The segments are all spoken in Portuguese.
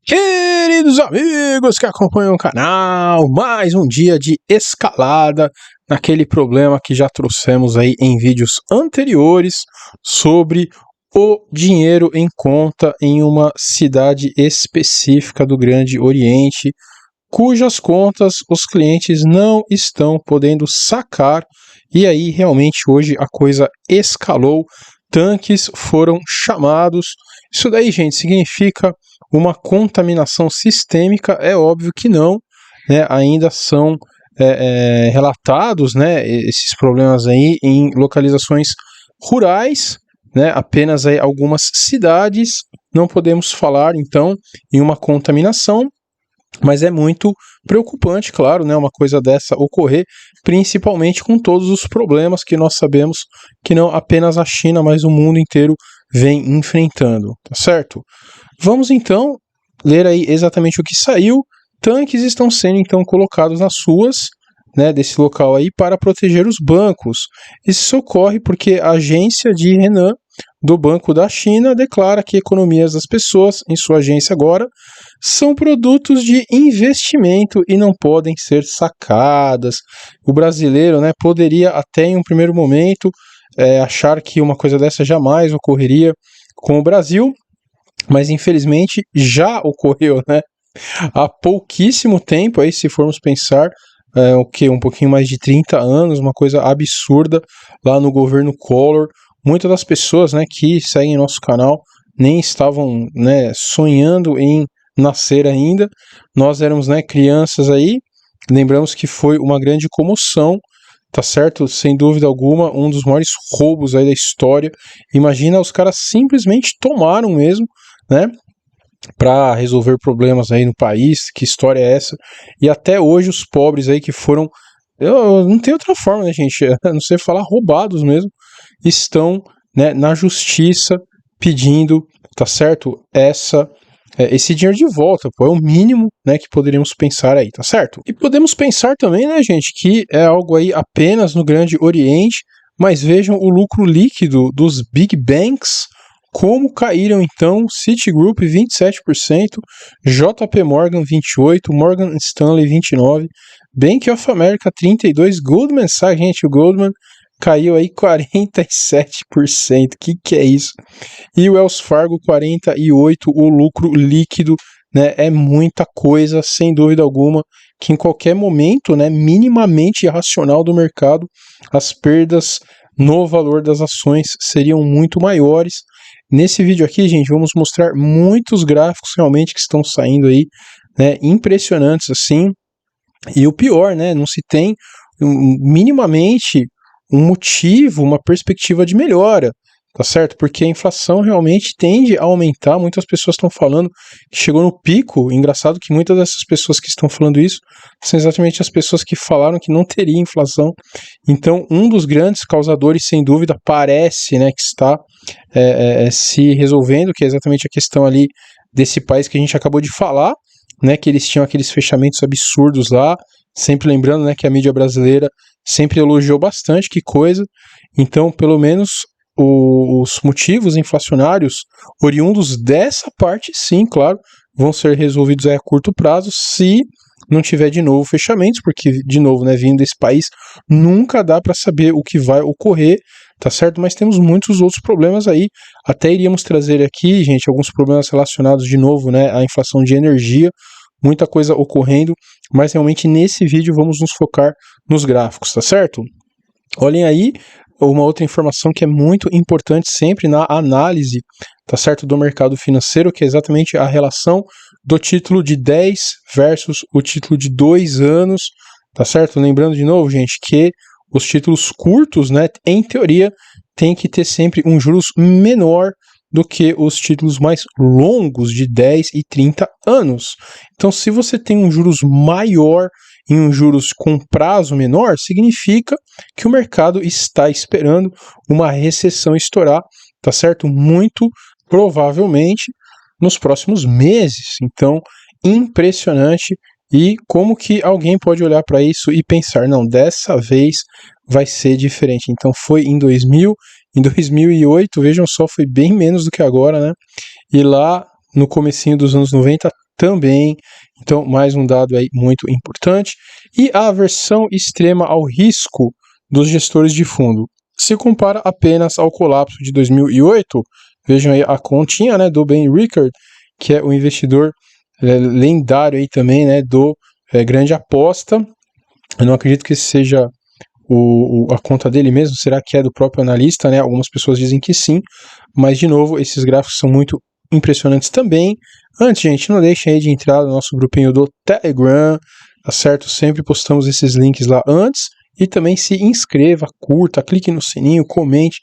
Queridos amigos que acompanham o canal, mais um dia de escalada naquele problema que já trouxemos aí em vídeos anteriores sobre o dinheiro em conta em uma cidade específica do Grande Oriente, cujas contas os clientes não estão podendo sacar, e aí realmente hoje a coisa escalou, tanques foram chamados. Isso daí, gente, significa uma contaminação sistêmica? É óbvio que não, né? Ainda são relatados, né, esses problemas aí em localizações rurais, né, apenas aí algumas cidades. Não podemos falar então em uma contaminação, mas é muito preocupante, claro, né, uma coisa dessa ocorrer, principalmente com todos os problemas que nós sabemos que não apenas a China, mas o mundo inteiro vem enfrentando, tá certo? Vamos então ler aí exatamente o que saiu. Tanques estão sendo então colocados nas ruas, né, desse local aí para proteger os bancos. Isso ocorre porque a agência de Henan do Banco da China declara que economias das pessoas, em sua agência agora, são produtos de investimento e não podem ser sacadas. O brasileiro, né, poderia até em um primeiro momento achar que uma coisa dessa jamais ocorreria com o Brasil, mas infelizmente já ocorreu, né? Há pouquíssimo tempo, aí, se formos pensar, um pouquinho mais de 30 anos, uma coisa absurda lá no governo Collor. Muitas das pessoas, né, que seguem nosso canal nem estavam, né, sonhando em nascer ainda. Nós éramos, né, crianças aí. Lembramos que foi uma grande comoção, tá certo? Sem dúvida alguma, um dos maiores roubos aí da história. Imagina, os caras simplesmente tomaram mesmo, né, para resolver problemas aí no país. Que história é essa? E até hoje os pobres aí que foram, eu não tem outra forma, né, gente, a não ser falar roubados mesmo, estão, né, na justiça pedindo, tá certo, esse dinheiro de volta, pô, é o mínimo, né, que poderíamos pensar aí, tá certo? E podemos pensar também, né, gente, que é algo aí apenas no Grande Oriente, mas vejam o lucro líquido dos Big Banks, como caíram então: Citigroup 27%, JP Morgan 28%, Morgan Stanley 29%, Bank of America 32%, Goldman Sachs, gente, o Goldman caiu aí 47%, que é isso? E o Wells Fargo 48%, o lucro líquido, né, é muita coisa, sem dúvida alguma, que em qualquer momento, né, minimamente irracional do mercado, as perdas no valor das ações seriam muito maiores. Nesse vídeo aqui, gente, vamos mostrar muitos gráficos realmente que estão saindo aí, né, impressionantes assim. E o pior, né, não se tem minimamente um motivo, uma perspectiva de melhora, tá certo? Porque a inflação realmente tende a aumentar. Muitas pessoas estão falando que chegou no pico. Engraçado que muitas dessas pessoas que estão falando isso são exatamente as pessoas que falaram que não teria inflação. Então, um dos grandes causadores, sem dúvida, parece, né, que está se resolvendo, que é exatamente a questão ali desse país que a gente acabou de falar, né, que eles tinham aqueles fechamentos absurdos lá, sempre lembrando, né, que a mídia brasileira sempre elogiou bastante, que coisa. Então, pelo menos os motivos inflacionários oriundos dessa parte, sim, claro, vão ser resolvidos a curto prazo, se não tiver de novo fechamentos, porque, de novo, né, vindo desse país, nunca dá para saber o que vai ocorrer, tá certo? Mas temos muitos outros problemas aí. Até iríamos trazer aqui, gente, alguns problemas relacionados, de novo, né, à inflação de energia, muita coisa ocorrendo, mas realmente nesse vídeo vamos nos focar nos gráficos, tá certo? Olhem aí uma outra informação que é muito importante sempre na análise, tá certo, do mercado financeiro, que é exatamente a relação do título de 10 versus o título de 2 anos, tá certo? Lembrando de novo, gente, que os títulos curtos, né, em teoria, tem que ter sempre um juros menor do que os títulos mais longos de 10 e 30 anos. Então, se você tem um juros maior em um juros com prazo menor, significa que o mercado está esperando uma recessão estourar, tá certo? Muito provavelmente nos próximos meses. Então, impressionante. E como que alguém pode olhar para isso e pensar, não, dessa vez vai ser diferente. Então foi em 2000, em 2008, vejam só, foi bem menos do que agora, né? E lá no comecinho dos anos 90 também. Então, mais um dado aí muito importante. E a aversão extrema ao risco dos gestores de fundo se compara apenas ao colapso de 2008. Vejam aí a continha, né, do Ben Rickard, que é o investidor lendário aí também, né, do Grande Aposta. Eu não acredito que esse seja a conta dele mesmo. Será que é do próprio analista, né? Algumas pessoas dizem que sim, mas de novo, esses gráficos são muito impressionantes também. Antes, gente, não deixem aí de entrar no nosso grupinho do Telegram, tá certo? Sempre postamos esses links lá antes. E também se inscreva, curta, clique no sininho, comente.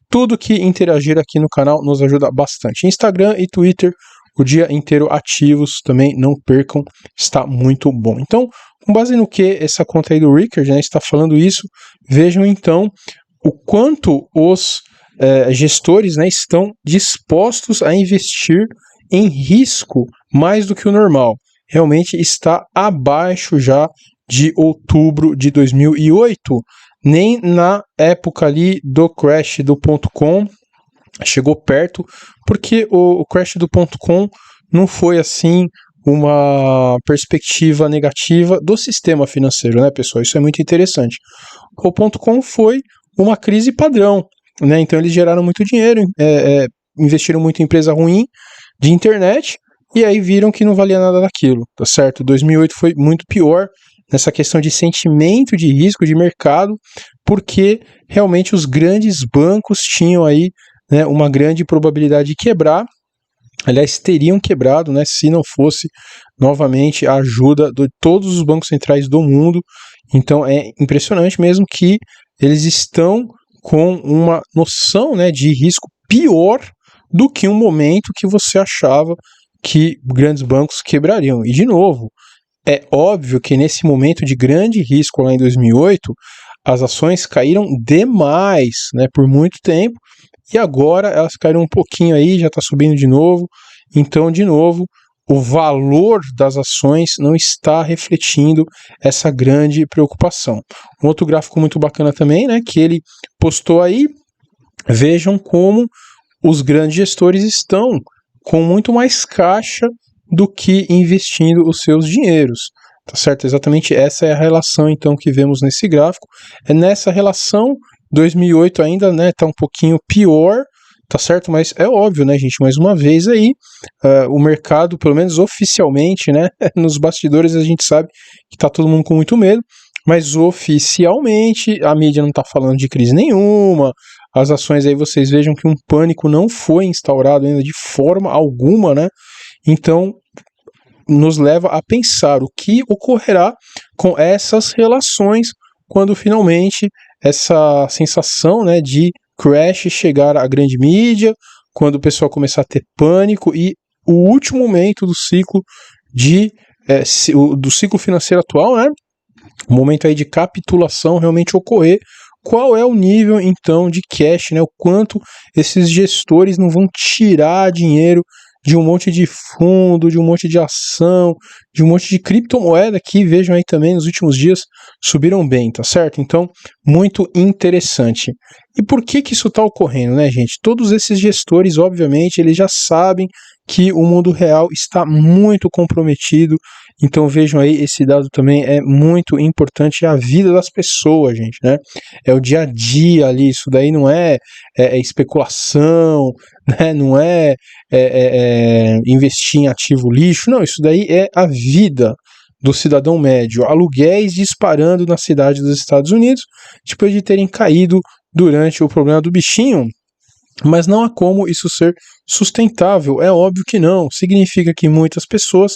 Tudo que interagir aqui no canal nos ajuda bastante. Instagram e Twitter, o dia inteiro ativos, também não percam, está muito bom. Então, com base no que essa conta aí do Rickard, né, está falando isso, vejam então o quanto os gestores, né, estão dispostos a investir em risco mais do que o normal. Realmente está abaixo já de outubro de 2008. Nem na época ali do crash do .com chegou perto, porque o crash do .com não foi assim uma perspectiva negativa do sistema financeiro, né, pessoal? Isso é muito interessante. O .com foi uma crise padrão, né? Então eles geraram muito dinheiro, investiram muito em empresa ruim de internet, e aí viram que não valia nada daquilo, tá certo? 2008 foi muito pior nessa questão de sentimento de risco de mercado, porque realmente os grandes bancos tinham aí, né, uma grande probabilidade de quebrar. Aliás, teriam quebrado, né, se não fosse novamente a ajuda de todos os bancos centrais do mundo. Então é impressionante mesmo que eles estão com uma noção, né, de risco pior do que um momento que você achava que grandes bancos quebrariam. E de novo, é óbvio que nesse momento de grande risco lá em 2008, as ações caíram demais, né, por muito tempo, e agora elas caíram um pouquinho aí, já está subindo de novo. Então, de novo, o valor das ações não está refletindo essa grande preocupação. Um outro gráfico muito bacana também, né, que ele postou aí, vejam como os grandes gestores estão com muito mais caixa do que investindo os seus dinheiros, tá certo? Exatamente essa é a relação, então, que vemos nesse gráfico. É nessa relação, 2008 ainda, né, tá um pouquinho pior, tá certo? Mas é óbvio, né, gente, mais uma vez aí, o mercado, pelo menos oficialmente, né, nos bastidores a gente sabe que tá todo mundo com muito medo, mas oficialmente a mídia não tá falando de crise nenhuma. As ações aí vocês vejam que um pânico não foi instaurado ainda de forma alguma, né? Então, nos leva a pensar o que ocorrerá com essas relações quando finalmente essa sensação, né, de crash chegar à grande mídia, quando o pessoal começar a ter pânico e o último momento do ciclo do ciclo financeiro atual, né, o momento aí de capitulação realmente ocorrer. Qual é o nível então de cash, né, o quanto esses gestores não vão tirar dinheiro de um monte de fundo, de um monte de ação, de um monte de criptomoeda que, vejam aí também, nos últimos dias subiram bem, tá certo? Então, muito interessante. E por que isso está ocorrendo, né, gente? Todos esses gestores, obviamente, eles já sabem que o mundo real está muito comprometido. Então vejam aí, esse dado também é muito importante, é a vida das pessoas, gente, né? É o dia a dia ali, isso daí não é especulação, né? Não é investir em ativo lixo, não, isso daí é a vida do cidadão médio. Aluguéis disparando na cidade dos Estados Unidos, depois de terem caído durante o problema do bichinho. Mas não há como isso ser sustentável, é óbvio que não. Significa que muitas pessoas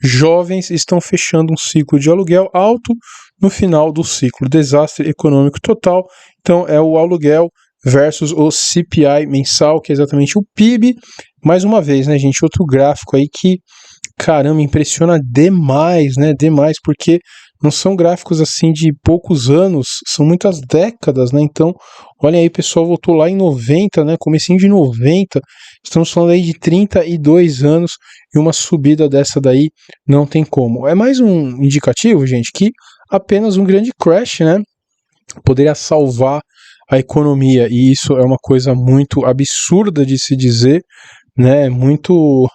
jovens estão fechando um ciclo de aluguel alto no final do ciclo. Desastre econômico total. Então é o aluguel versus o CPI mensal, que é exatamente o PIB. Mais uma vez, né, gente, outro gráfico aí que, caramba, impressiona demais, né, demais, porque não são gráficos assim de poucos anos, são muitas décadas, né? Então, olha aí, pessoal, voltou lá em 90, né? Comecinho de 90, estamos falando aí de 32 anos e uma subida dessa daí não tem como. É mais um indicativo, gente, que apenas um grande crash, né, poderia salvar a economia, e isso é uma coisa muito absurda de se dizer, né, muito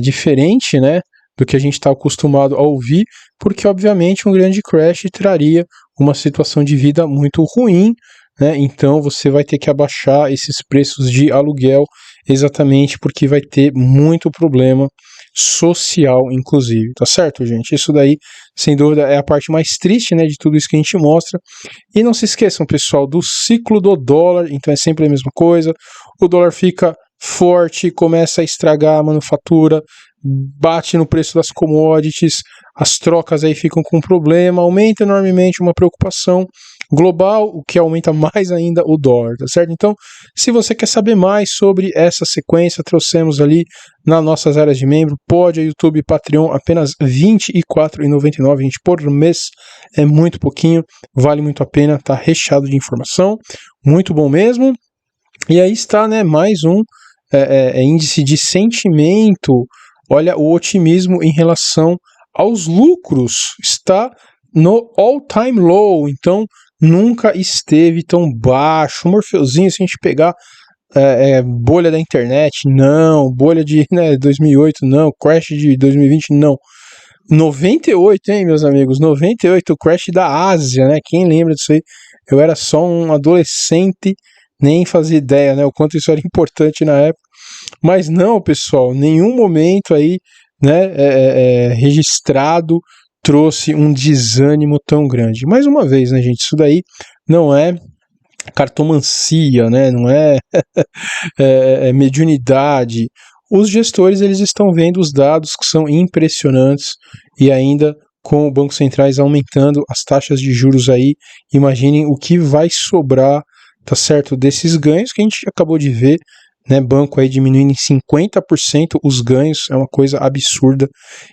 diferente, né, do que a gente está acostumado a ouvir, porque obviamente um grande crash traria uma situação de vida muito ruim, né, então você vai ter que abaixar esses preços de aluguel exatamente porque vai ter muito problema social, inclusive, tá certo, gente? Isso daí, sem dúvida, é a parte mais triste, né, de tudo isso que a gente mostra. E não se esqueçam, pessoal, do ciclo do dólar, então é sempre a mesma coisa, o dólar fica forte, começa a estragar a manufatura, bate no preço das commodities, as trocas aí ficam com problema, aumenta enormemente uma preocupação global, o que aumenta mais ainda o dólar, tá certo? Então, se você quer saber mais sobre essa sequência, trouxemos ali nas nossas áreas de membro, Pod, YouTube, Patreon, apenas R$ 24,99, gente, por mês, é muito pouquinho, vale muito a pena, tá recheado de informação, muito bom mesmo. E aí está, né, mais um índice de sentimento. Olha, o otimismo em relação aos lucros está no all-time low, então nunca esteve tão baixo. O Morfeuzinho, se a gente pegar bolha da internet, não, bolha de 2008, não, crash de 2020, não. 98, hein, meus amigos, 98, o crash da Ásia, né, quem lembra disso aí? Eu era só um adolescente, nem fazia ideia, né, o quanto isso era importante na época, mas não, pessoal, nenhum momento aí, né, registrado trouxe um desânimo tão grande. Mais uma vez, né, gente, isso daí não é cartomancia, né, não é, mediunidade. Os gestores, eles estão vendo os dados que são impressionantes e ainda com o Banco Centrais aumentando as taxas de juros aí, imaginem o que vai sobrar, tá certo, desses ganhos que a gente acabou de ver, né, banco aí diminuindo em 50% os ganhos, é uma coisa absurda,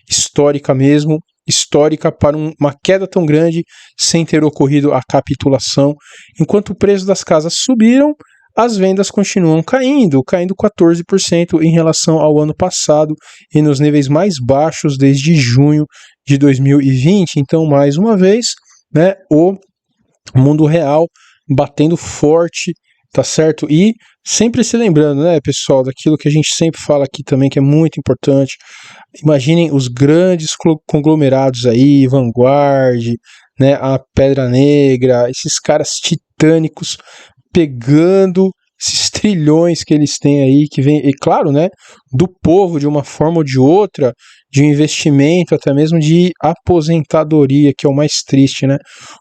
histórica mesmo, histórica para uma queda tão grande sem ter ocorrido a capitulação. Enquanto o preço das casas subiram, as vendas continuam caindo 14% em relação ao ano passado e nos níveis mais baixos desde junho de 2020. Então, mais uma vez, né, o mundo real batendo forte, tá certo? E sempre se lembrando, né, pessoal, daquilo que a gente sempre fala aqui também, que é muito importante. Imaginem os grandes conglomerados aí, Vanguard, né, a Pedra Negra, esses caras titânicos pegando esses trilhões que eles têm aí, que vem, e claro, né, do povo de uma forma ou de outra, de investimento, até mesmo de aposentadoria, que é o mais triste, né?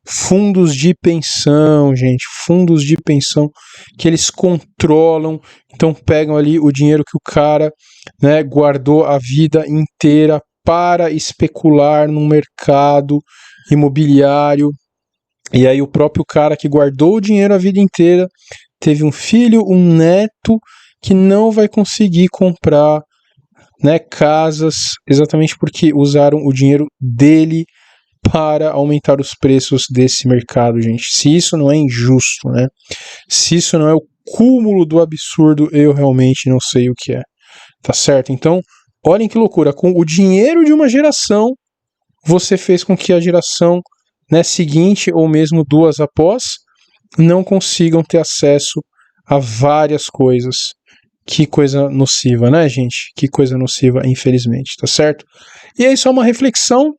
Fundos de pensão, gente, fundos de pensão que eles controlam, então pegam ali o dinheiro que o cara, né, guardou a vida inteira para especular no mercado imobiliário. E aí o próprio cara que guardou o dinheiro a vida inteira teve um filho, um neto que não vai conseguir comprar, né, casas exatamente porque usaram o dinheiro dele para aumentar os preços desse mercado, gente. Se isso não é injusto, né? Se isso não é o cúmulo do absurdo, eu realmente não sei o que é. Tá certo? Então, olhem que loucura. Com o dinheiro de uma geração, você fez com que a geração, né, seguinte ou mesmo duas após não consigam ter acesso a várias coisas. Que coisa nociva, né, gente? Que coisa nociva, infelizmente, tá certo? E aí, só uma reflexão.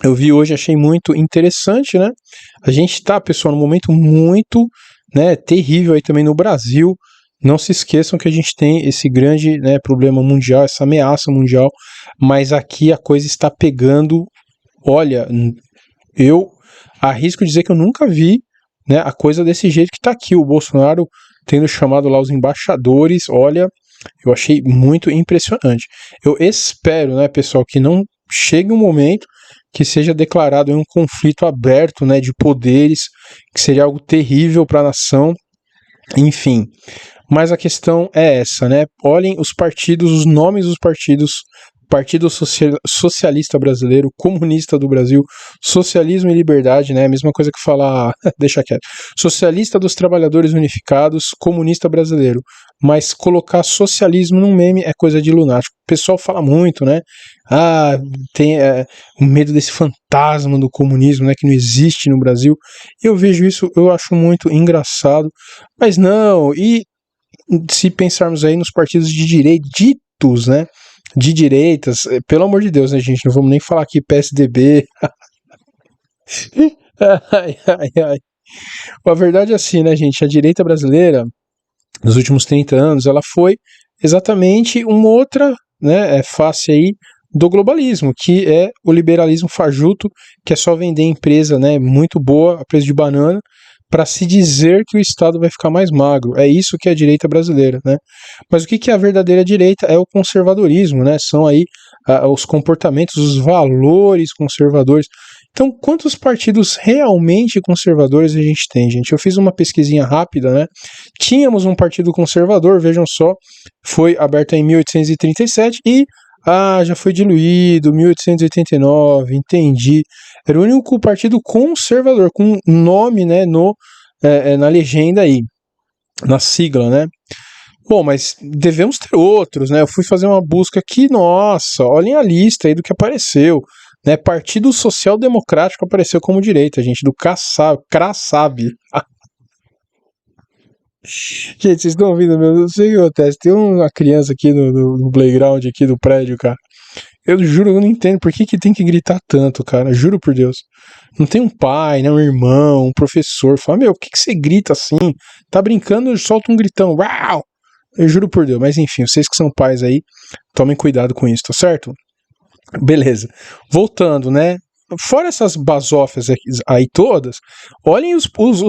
Eu vi hoje, achei muito interessante, né? A gente tá, pessoal, num momento muito, né, terrível aí também no Brasil. Não se esqueçam que a gente tem esse grande, né, problema mundial, essa ameaça mundial, mas aqui a coisa está pegando. Olha, eu arrisco dizer que eu nunca vi, né, a coisa desse jeito que tá aqui. O Bolsonaro tendo chamado lá os embaixadores, olha, eu achei muito impressionante. Eu espero, né, pessoal, que não chegue um momento que seja declarado um conflito aberto, né, de poderes, que seria algo terrível para a nação, enfim. Mas a questão é essa, né? Olhem os partidos, os nomes dos partidos. Partido Socialista Brasileiro, Comunista do Brasil, Socialismo e Liberdade, né? A mesma coisa que falar, deixa quieto. Socialista dos Trabalhadores Unificados, Comunista Brasileiro. Mas colocar socialismo num meme é coisa de lunático. O pessoal fala muito, né? Ah, tem o medo desse fantasma do comunismo, né? Que não existe no Brasil. Eu vejo isso, eu acho muito engraçado. Mas não, e se pensarmos aí nos partidos de direita, ditos, né, de direitas, pelo amor de Deus, né, gente, não vamos nem falar aqui PSDB. Ai, ai, ai. A verdade é assim, né, gente, a direita brasileira, nos últimos 30 anos, ela foi exatamente uma outra, né, face aí do globalismo, que é o liberalismo fajuto, que é só vender empresa, né, muito boa a preço de banana, para se dizer que o Estado vai ficar mais magro. É isso que é a direita brasileira, né? Mas o que é a verdadeira direita? É o conservadorismo, né? São aí os comportamentos, os valores conservadores. Então, quantos partidos realmente conservadores a gente tem, gente? Eu fiz uma pesquisinha rápida, né? Tínhamos um partido conservador, vejam só, foi aberto em 1837 e já foi diluído, 1889, entendi. Era o único partido conservador, com nome, né, na legenda aí, na sigla, né? Bom, mas devemos ter outros, né? Eu fui fazer uma busca aqui, nossa, olhem a lista aí do que apareceu, né? Partido Social Democrático apareceu como direita, gente, do Kassab. Gente, vocês estão ouvindo, meu? Não sei o que acontece. Tem uma criança aqui no playground aqui do prédio, cara. Eu juro, eu não entendo por que tem que gritar tanto, cara. Juro por Deus. Não tem um pai, né, um irmão, um professor. Fala, meu, por que você grita assim? Tá brincando, solta um gritão. Uau! Eu juro por Deus. Mas enfim, vocês que são pais aí, tomem cuidado com isso, tá certo? Beleza. Voltando, né? Fora essas basófias aí todas, olhem os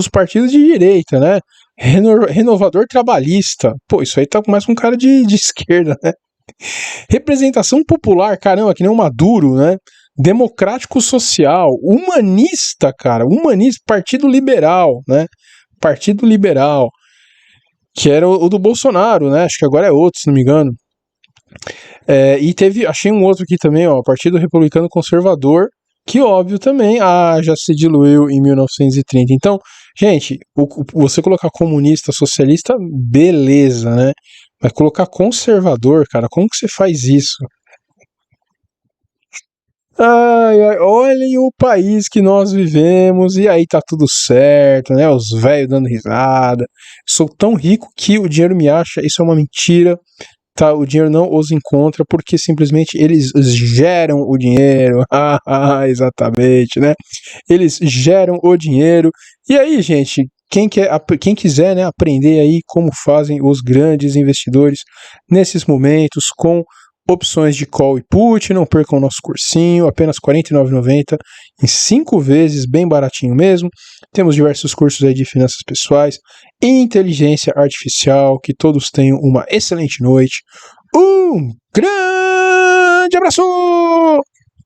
partidos de direita, né? Renovador Trabalhista. Pô, isso aí tá mais com cara de esquerda, né? Representação popular, caramba, que nem o Maduro, né? Democrático social, humanista, cara, humanista, Partido Liberal, né? Partido Liberal, que era o do Bolsonaro, né? Acho que agora é outro, se não me engano. E achei um outro aqui também, ó, Partido Republicano Conservador, que óbvio também, já se diluiu em 1930. Então, gente, você colocar comunista, socialista, beleza, né? Mas colocar conservador, cara, como que você faz isso? Ai, ai, olhem o país que nós vivemos e aí tá tudo certo, né? Os velhos dando risada. Sou tão rico que o dinheiro me acha, isso é uma mentira. Tá, o dinheiro não os encontra porque simplesmente eles geram o dinheiro. Exatamente, né? Eles geram o dinheiro. E aí, gente, quem quiser, né, aprender aí como fazem os grandes investidores nesses momentos com opções de call e put, não percam o nosso cursinho, apenas R$ 49,90 em 5 vezes, bem baratinho mesmo. Temos diversos cursos aí de finanças pessoais, inteligência artificial, que todos tenham uma excelente noite. Um grande abraço!